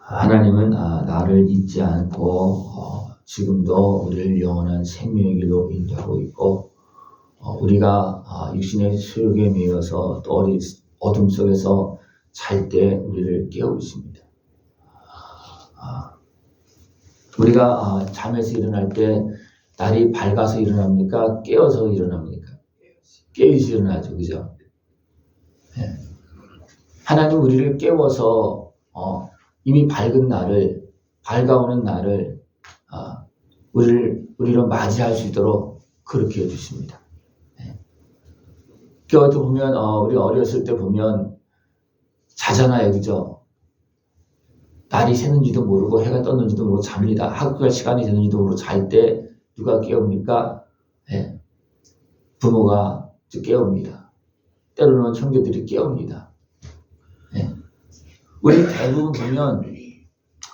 하나님은 나를 잊지 않고 지금도 우리를 영원한 생명의 길로 인도하고 있고, 우리가 육신의 수욕에 매여서 또 어둠 속에서 잘 때 우리를 깨우고 있습니다. 우리가 잠에서 일어날 때 날이 밝아서 일어납니까? 깨어서 일어납니까? 깨어서 일어나죠. 그죠? 네. 하나님 우리를 깨워서 이미 밝은 날을, 밝아오는 날을 우리로 맞이할 수 있도록 그렇게 해주십니다. 네. 어떻게 보면 우리 어렸을 때 보면 자잖아요. 그죠? 날이 새는지도 모르고 해가 떴는지도 모르고 잡니다. 학교 갈 시간이 되는지도 모르고 잘 때 누가 깨웁니까? 네. 부모가 깨웁니다. 때로는 형제들이 깨웁니다. 네. 우리 대부분 보면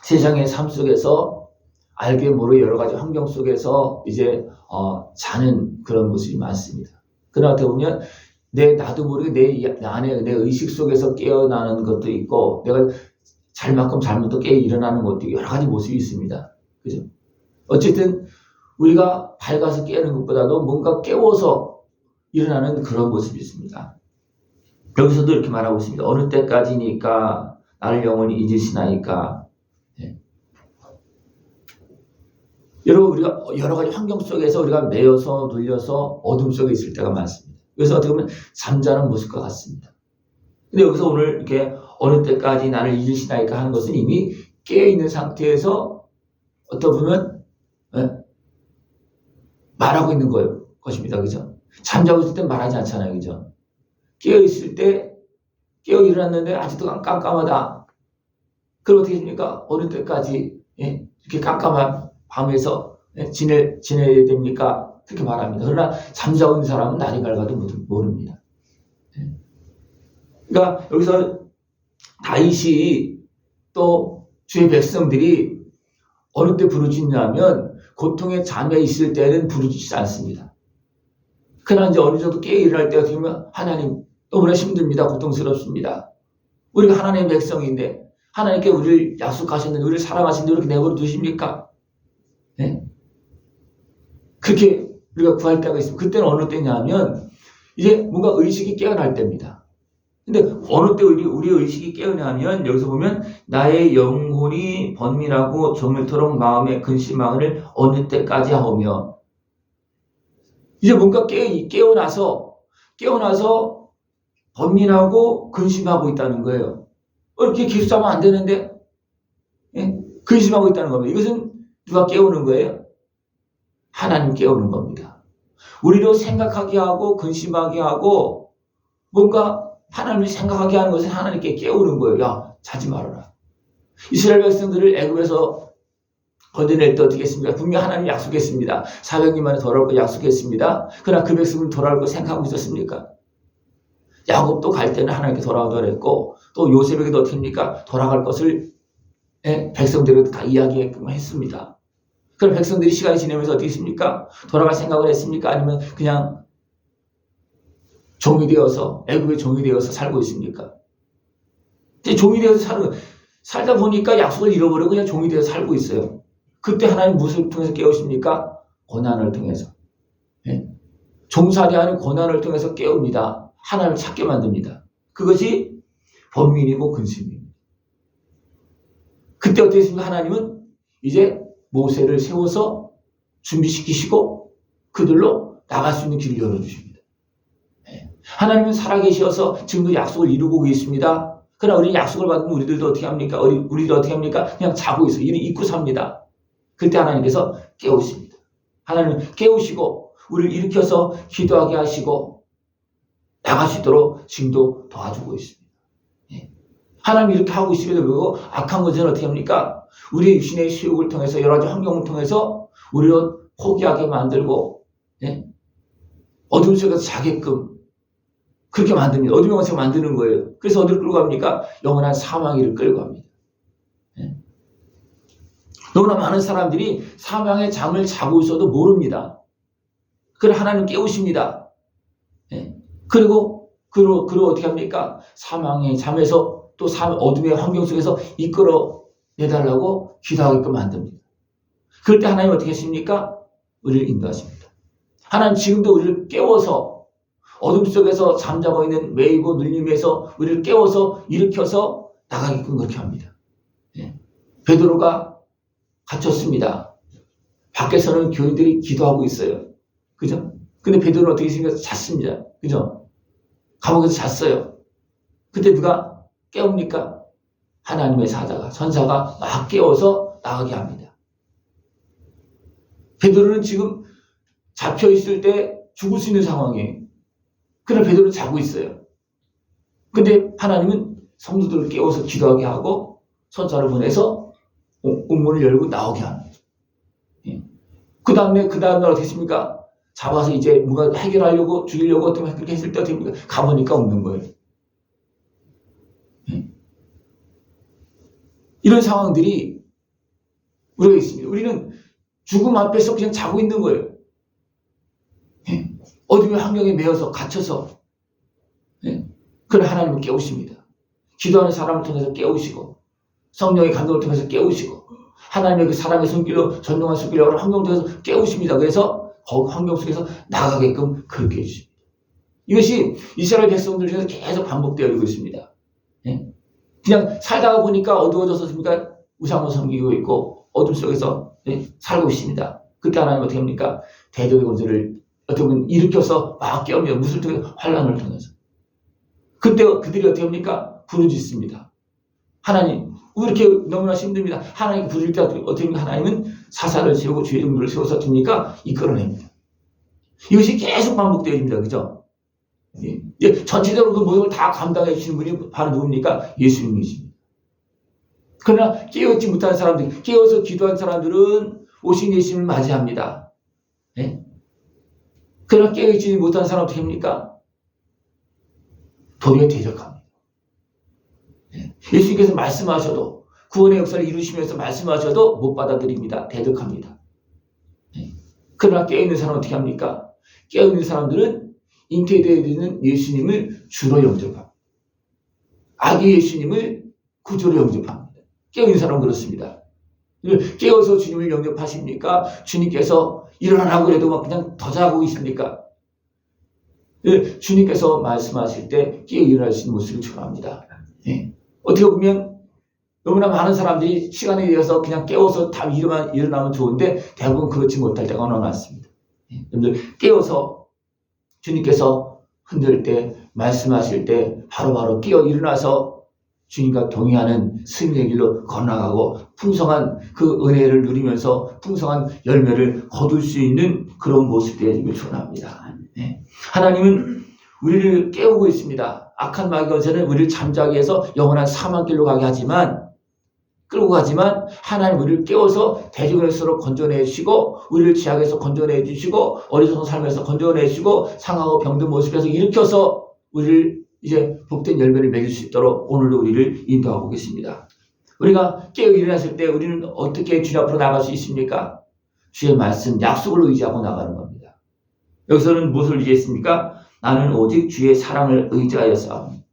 세상의 삶 속에서 알게 모르게 여러 가지 환경 속에서 이제 자는 그런 모습이 많습니다. 그러나 어떻게 보면 나도 모르게 내 안에 내 의식 속에서 깨어나는 것도 있고, 내가 잘만큼 잘못도 깨어 일어나는 것도 여러 가지 모습이 있습니다. 그죠? 어쨌든 우리가 밝아서 깨는 것보다도 뭔가 깨워서 일어나는 그런 모습이 있습니다. 여기서도 이렇게 말하고 있습니다. 어느 때까지니까 나를 영원히 잊으시나이까. 네. 여러분, 우리가 여러 가지 환경 속에서 우리가 매여서 눌려서 어둠 속에 있을 때가 많습니다. 그래서 어떻게 보면 잠자는 모습과 같습니다. 근데 여기서 오늘 이렇게 어느 때까지 나를 잊으시나이까 하는 것은 이미 깨어있는 상태에서 어떻게 보면 말하고 있는 것입니다. 그죠? 잠자고 있을 때 말하지 않잖아요. 그죠? 깨어있을 때, 깨어 일어났는데 아직도 깜깜하다. 그럼 어떻게 됩니까? 어느 때까지 이렇게 깜깜한 밤에서 지내야 됩니까? 그렇게 말합니다. 그러나 잠자고 있는 사람은 날이 밝아도 모릅니다. 그러니까 여기서 다윗이 또 주의 백성들이 어느 때 부르짖냐면 고통의 잠에 있을 때는 부르짖지 않습니다. 그러나 이제 어느 정도 깨어 일어날 때가 되면 하나님 너무나 힘듭니다. 고통스럽습니다. 우리가 하나님의 백성인데 하나님께 우리를 약속하셨는데 우리를 사랑하시는데 이렇게 내버려 두십니까? 네? 그렇게 우리가 구할 때가 있습니다. 그때는 어느 때냐면 이제 뭔가 의식이 깨어날 때입니다. 근데 어느 때 우리 의식이 깨어나면 여기서 보면 나의 영혼이 번민하고 저물토록 마음에 근심하기를 어느 때까지 하오며, 이제 뭔가 깨어나서 번민하고 근심하고 있다는 거예요. 이렇게 기술하면 안 되는데 근심하고 있다는 겁니다. 이것은 누가 깨우는 거예요? 하나님 깨우는 겁니다. 우리로 생각하게 하고 근심하게 하고 뭔가 하나님을 생각하게 하는 것은 하나님께 깨우는 거예요. 야, 자지 말아라. 이스라엘 백성들을 애굽에서 건져낼 때 어떻게 했습니까? 분명히 하나님이 약속했습니다. 400년 만에 돌아올 거 약속했습니다. 그러나 그 백성은 돌아올 거 생각하고 있었습니까? 야곱도 갈 때는 하나님께 돌아오도록 했고, 또 요셉에게도 어떻게 합니까? 돌아갈 것을 백성들에게 다 이야기했습니다. 그럼 백성들이 시간이 지나면서 어떻게 했습니까? 돌아갈 생각을 했습니까? 아니면 그냥 종이 되어서, 애굽의 종이 되어서 살고 있습니까? 종이 되어서 살다 보니까 약속을 잃어버리고 그냥 종이 되어서 살고 있어요. 그때 하나님 무엇을 통해서 깨우십니까? 고난을 통해서. 종살이하는 고난을 통해서 깨웁니다. 하나님을 찾게 만듭니다. 그것이 번민이고 근심입니다. 그때 어떻게 했습니까? 하나님은 이제 모세를 세워서 준비시키시고 그들로 나갈 수 있는 길을 열어주십니다. 하나님은 살아계셔서 지금도 약속을 이루고 계십니다. 그러나 우리 약속을 받으면 우리들도 어떻게 합니까? 우리도 어떻게 합니까? 그냥 자고 있어요. 일을 잊고 삽니다. 그때 하나님께서 깨우십니다. 하나님은 깨우시고 우리를 일으켜서 기도하게 하시고 나갈 수 있도록 지금도 도와주고 있습니다. 하나님이 이렇게 하고 있음에도 불구하고 악한 것은 어떻게 합니까? 우리의 육신의 수욕을 통해서 여러 가지 환경을 통해서 우리를 포기하게 만들고 어둠 속에서 자게끔 그렇게 만듭니다. 어둠의 원수가 만드는 거예요. 그래서 어디를 끌고 갑니까? 영원한 사망의 끌고 갑니다. 너무나 많은 사람들이 사망의 잠을 자고 있어도 모릅니다. 그걸 하나님 깨우십니다. 그리고 어떻게 합니까? 사망의 잠에서 또 어둠의 환경 속에서 이끌어 내달라고 기도하게끔 만듭니다. 그럴 때 하나님 어떻게 하십니까? 우리를 인도하십니다. 하나님 지금도 우리를 깨워서 어둠 속에서 잠자고 있는 매이고 눌림에서 우리를 깨워서 일으켜서 나가게끔 그렇게 합니다. 예. 베드로가 갇혔습니다. 밖에서는 교인들이 기도하고 있어요. 그죠? 근데 베드로는 어떻게 했습니까? 잤습니다. 그죠? 감옥에서 잤어요. 그때 누가 깨웁니까? 하나님의 사자가, 천사가 막 깨워서 나가게 합니다. 베드로는 지금 잡혀 있을 때 죽을 수 있는 상황이에요. 그러나 베드로는 자고 있어요. 근데 하나님은 성도들을 깨워서 기도하게 하고 천사를 보내서 옥문을 열고 나오게 합니다. 그 다음날 어떻게 했습니까? 잡아서 이제 뭔가 해결하려고 죽이려고 어떻게 그렇게 했을 때 어떻게 합니까? 가보니까 없는 거예요. 이런 상황들이 우리가 있습니다. 우리는 죽음 앞에서 그냥 자고 있는 거예요. 어둠의 환경에 매여서 갇혀서. 그걸 하나님은 깨우십니다. 기도하는 사람을 통해서 깨우시고 성령의 감동을 통해서 깨우시고 하나님의 그 사람의 손길로 전능한 손길로 환경을 통해서 깨우십니다. 그래서 그 환경 속에서 나가게끔 그렇게 해주십니다. 이것이 이스라엘 백성들 중에서 계속 반복되어 있습니다. 그냥 살다가 보니까 어두워졌습니까? 우상을 섬기고 있고 어둠 속에서 살고 있습니다. 그때 하나님 어떻게 합니까? 대적의 권세를 어떻게 보면 일으켜서 막 깨우며 무술 통해서 환란을 통해서 그때 그들이 어떻게 합니까? 부르짖습니다. 하나님, 왜 이렇게 너무나 힘듭니다. 하나님 부를 때 어떻게 합니까? 하나님은 사사를 세우고 주의 종들을 세워서 듭니까? 이끌어냅니다. 이것이 계속 반복되어집니다. 그죠? 전체적으로 그 모든 걸 다 감당해 주시는 분이 바로 누굽니까? 예수님이십니다. 그러나 깨어있지 못한 사람들, 깨어서 기도한 사람들은 오신 예수님을 맞이합니다. 그러나 깨어있지 못한 사람 어떻게 합니까? 도리어 대적합니다. 예수님께서 말씀하셔도 구원의 역사를 이루시면서 말씀하셔도 못 받아들입니다. 대적합니다. 그러나 깨어있는 사람은 어떻게 합니까? 깨어있는 사람들은 잉태되어 있는 예수님을 주로 영접합니다. 아기 예수님을 구주로 영접합니다. 깨어있는 사람은 그렇습니다. 깨어서 주님을 영접하십니까? 주님께서 일어나라고 해도 막 그냥 더 자고 있습니까? 주님께서 말씀하실 때 깨어 일어나시는 모습을 추구합니다. 어떻게 보면 너무나 많은 사람들이 시간에 의해서 그냥 깨워서 다 일어나면 좋은데 대부분 그렇지 못할 때가 너무 많습니다. 여러분들 깨워서 주님께서 흔들 때 말씀하실 때 바로바로 깨어 일어나서 주님과 동의하는 승리의 길로 걸어나가고 풍성한 그 은혜를 누리면서 풍성한 열매를 거둘 수 있는 그런 모습이 되기를 축원합니다. 하나님은 우리를 깨우고 있습니다. 악한 마귀 권세는 우리를 잠자게 해서 영원한 사망길로 가게 하지만 끌고 가지만 하나님 우리를 깨워서 대적에서 건져내 주시고 우리를 지약에서 건져내 주시고 어리석은 삶에서 건져내 주시고 상하고 병든 모습에서 일으켜서 우리를 이제 복된 열매를 맺을 수 있도록 오늘도 우리를 인도하고 계십니다. 우리가 깨어 일어났을 때 우리는 어떻게 주님 앞으로 나갈 수 있습니까? 주의 말씀, 약속을 의지하고 나가는 겁니다. 여기서는 무엇을 의지했습니까? 나는 오직 주의 사랑을 의지하여 싸웁니다.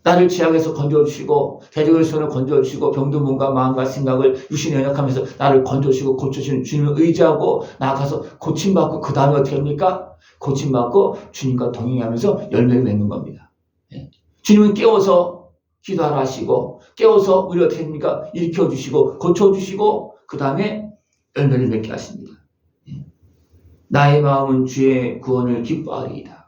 나를 죄악에서 건져주시고 대적의 손을 건져주시고 병든 몸과 마음과 생각을 유신히 연약하면서 나를 건져주시고 고쳐주시는 주님을 의지하고 나아가서 고침받고 그 다음에 어떻게 합니까? 고침받고 주님과 동행하면서 열매를 맺는 겁니다. 주님은 깨워서 기도하라 하시고 깨워서 우리 어떻게 합니까? 일으켜주시고 고쳐주시고 그 다음에 열매를 맺게 하십니다. 나의 마음은 주의 구원을 기뻐하리이다.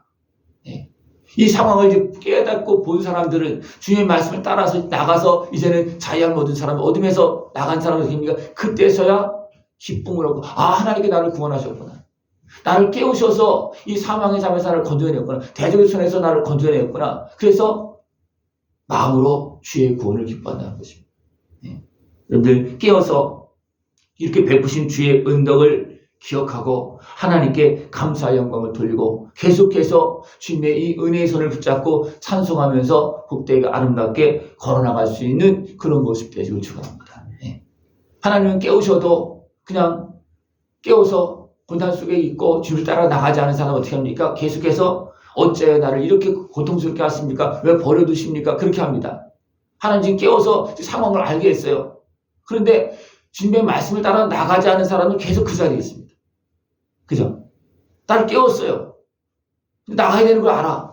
이 상황을 이제 깨닫고 본 사람들은 주님의 말씀을 따라서 나가서 이제는 자유함을 얻은 사람, 어둠에서 나간 사람은 됩니까? 그때서야 기쁨을 얻고 하나님께 나를 구원하셨구나. 나를 깨우셔서 이 사망의 잠에서 나를 건져내었구나. 대적의 손에서 나를 건져내었구나. 그래서 마음으로 주의 구원을 기뻐한다는 것입니다. 여러분들 깨어서 이렇게 베푸신 주의 은덕을 기억하고 하나님께 감사의 영광을 돌리고 계속해서 주님의 이 은혜의 손을 붙잡고 찬송하면서 복되게 아름답게 걸어나갈 수 있는 그런 모습 되시길 축원합니다. 하나님은 깨우셔도 그냥 깨워서 고난 속에 있고 주를 따라 나가지 않은 사람은 어떻게 합니까? 계속해서 어째 나를 이렇게 고통스럽게 하십니까? 왜 버려두십니까? 그렇게 합니다. 하나님 지금 깨워서 상황을 알게 했어요. 그런데 주님의 말씀을 따라 나가지 않은 사람은 계속 그 자리에 있습니다. 그죠? 나를 깨웠어요. 나가야 되는 걸 알아.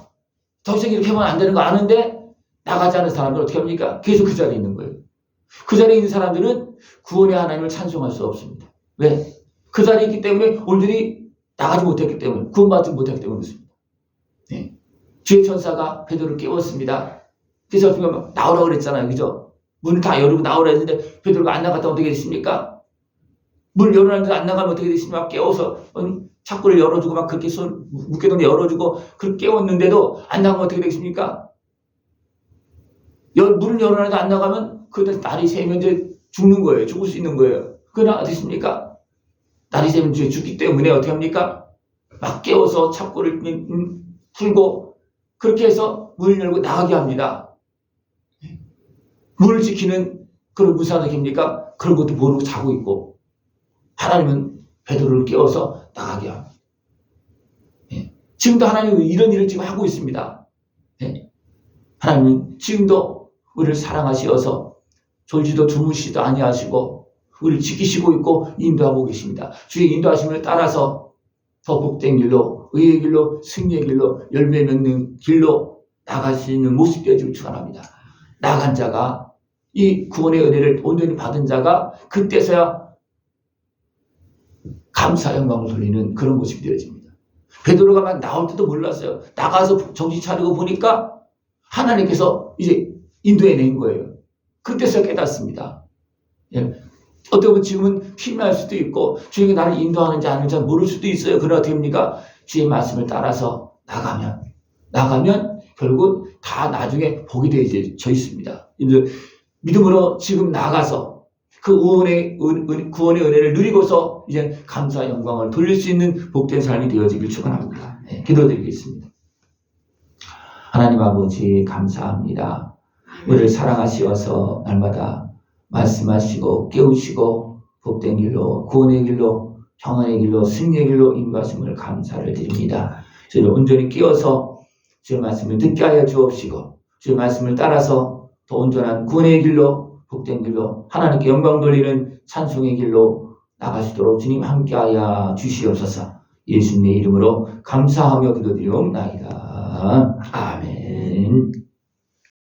더 이상 이렇게 하면 안 되는 거 아는데 나가지 않은 사람들은 어떻게 합니까? 계속 그 자리에 있는 거예요. 그 자리에 있는 사람들은 구원의 하나님을 찬송할 수 없습니다. 왜? 그 자리에 있기 때문에 온전히 나가지 못했기 때문에, 구원받지 못했기 때문에 그렇습니다. 네. 주의 천사가 베드로를 깨웠습니다. 그래서 지금 나오라고 그랬잖아요. 그죠? 문을 다 열고 나오라 했는데 베드로가 안 나갔다 어떻게 됐습니까? 문을 열어놨는데 안 나가면 어떻게 됐습니까? 깨워서 창구를 열어주고 막 그렇게 묶여놓은 열어주고 그렇게 깨웠는데도 안 나가면 어떻게 되겠습니까? 문을 열어놨는데 안 나가면 그때 날이 새면 이제 죽는 거예요. 죽을 수 있는 거예요. 그러나 어떻게 됐습니까? 날이 새면 죽기 때문에 어떻게 합니까? 막 깨워서 창구를 풀고 그렇게 해서 문을 열고 나가게 합니다. 문을 지키는 그런 무사한 겁니까? 그런 것도 모르고 자고 있고 하나님은 베드로를 깨워서 나가게 합니다. 지금도 하나님은 이런 일을 지금 하고 있습니다. 하나님은 지금도 우리를 사랑하시어서 졸지도 주무시도 아니하시고 우리를 지키시고 있고 인도하고 계십니다. 주의 인도하심을 따라서 더 복된 길로, 의의 길로, 승리의 길로, 열매 맺는 길로 나갈 수 있는 모습 되어지길 축원합니다. 나간 자가 이 구원의 은혜를 온전히 받은 자가 그때서야 감사 영광을 돌리는 그런 모습이 되어집니다. 베드로가 막 나올 때도 몰랐어요. 나가서 정신 차리고 보니까 하나님께서 이제 인도해 낸 거예요. 그때서 깨닫습니다. 어떻게 보면 지금은 피할 수도 있고 주님이 나를 인도하는지 아닌지 모를 수도 있어요. 그러나 어떻게 합니까? 주의 말씀을 따라서 나가면 결국 다 나중에 복이 되어져 있습니다. 믿음으로 지금 나가서 그 구원의 은혜를 누리고서 이제 감사 영광을 돌릴 수 있는 복된 삶이 되어지길 축원합니다. 기도드리겠습니다. 하나님 아버지 감사합니다. 우리를 사랑하시어서 날마다 말씀하시고 깨우시고 복된 길로, 구원의 길로, 평안의 길로, 승리의 길로 인도하심을 감사를 드립니다. 저희를 온전히 끼어서 주의 말씀을 듣게 하여 주옵시고 주의 말씀을 따라서 더 온전한 구원의 길로, 복된 길로, 하나님께 영광 돌리는 찬송의 길로 나가시도록 주님 함께하여 주시옵소서. 예수님의 이름으로 감사하며 기도드리옵나이다. 아멘.